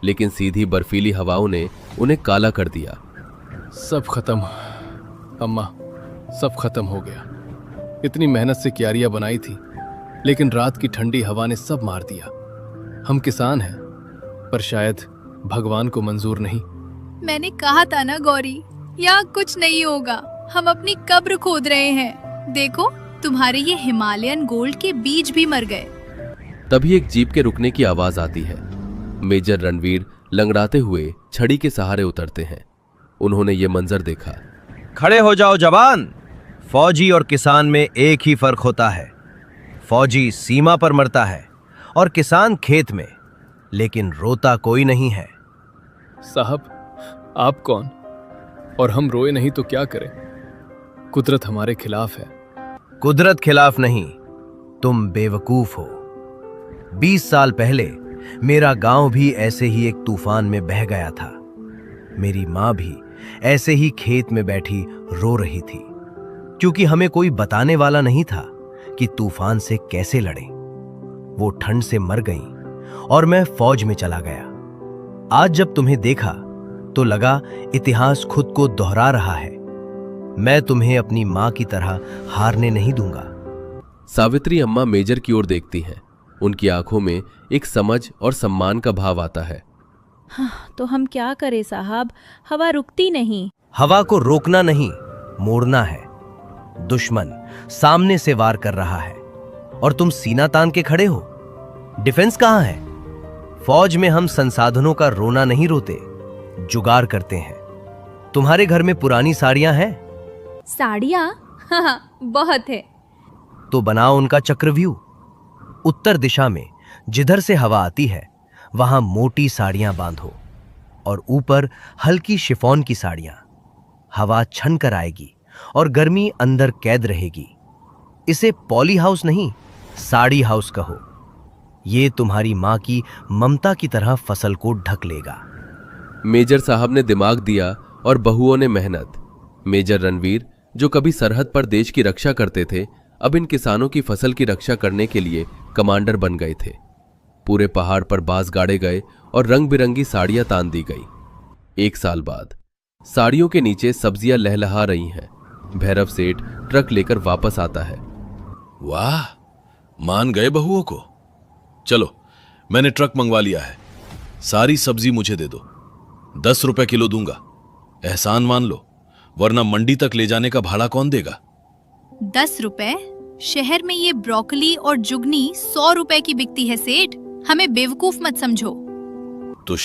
लेकिन सीधी बर्फीली हवाओं ने उन्हें काला कर दिया। सब खत्म अम्मा, सब खत्म हो गया। इतनी मेहनत से क्यारियां बनाई थी, लेकिन रात की ठंडी हवा ने सब मार दिया। हम किसान हैं, पर शायद भगवान को मंजूर नहीं। मैंने कहा था ना गौरी, यहाँ कुछ नहीं होगा। हम अपनी कब्र खोद रहे हैं। देखो, तुम्हारे ये हिमालयन गोल्ड के बीज भी मर गए। तभी एक जीप के रुकने की आवाज आती है। मेजर रणवीर लंगड़ाते हुए छड़ी के सहारे उतरते हैं। उन्होंने ये मंजर देखा। खड़े हो जाओ जवान। फौजी और किसान में एक ही फर्क होता है। फौजी सीमा पर मरता है और किसान खेत में, लेकिन रोता कोई नहीं है। साहब, आप कौन? और हम रोए नहीं तो क्या करें? कुदरत हमारे खिलाफ है। कुदरत खिलाफ नहीं, तुम बेवकूफ हो। 20 साल पहले मेरा गांव भी ऐसे ही एक तूफान में बह गया था। मेरी मां भी ऐसे ही खेत में बैठी रो रही थी, क्योंकि हमें कोई बताने वाला नहीं था कि तूफान से कैसे लड़ें। वो ठंड से मर गईं और मैं फौज में चला गया। आज जब तुम्हें देखा तो लगा इतिहास खुद को दोहरा रहा है। मैं तुम्हें अपनी मां की तरह हारने नहीं दूंगा। सावित्री अम्मा मेजर की ओर देखती हैं। उनकी आंखों में एक समझ और सम्मान का भाव आता है। हाँ, तो हम क्या करें साहब, हवा रुकती नहीं। हवा को रोकना नहीं, मोड़ना है। दुश्मन सामने से वार कर रहा है और तुम सीना तान के खड़े हो। डिफेंस कहां है? फौज में हम संसाधनों का रोना नहीं रोते, जुगाड़ करते हैं। तुम्हारे घर में पुरानी साड़ियां हैं? साड़ियाँ? हाँ, बहुत है। तो बनाओ उनका चक्रव्यूह। उत्तर दिशा में जिधर से हवा आती है वहां मोटी साड़ियां बांधो और ऊपर हल्की शिफॉन की साड़ियां। हवा छन कर आएगी और गर्मी अंदर कैद रहेगी। इसे पॉली हाउस नहीं, साड़ी हाउस कहो। ये तुम्हारी मां की ममता की तरह फसल को ढक लेगा। मेजर साहब ने दिमाग दिया और बहुओं ने मेहनत। मेजर रणवीर, जो कभी सरहद पर देश की रक्षा करते थे, अब इन किसानों की फसल की रक्षा करने के लिए कमांडर बन गए थे। पूरे पहाड़ पर बांस गाड़े गए और रंग बिरंगी साड़ियां तान दी गई। 1 साल बाद साड़ियों के नीचे सब्जियां लहलहा रही हैं। भैरव सेठ ट्रक लेकर वापस आता है। वाह, मान गए बहुओं को। चलो, मैंने ट्रक मंगवा लिया है। सारी सब्जी मुझे दे दो। 10 रुपए किलो दूंगा। एहसान मान लो, वरना मंडी तक ले जाने का भाड़ा कौन देगा? 10 रुपए? शहर में ये ब्रोकली और जुगनी 100 रुपए की बिकती है सेठ। हमें बेवकूफ मत समझो। तो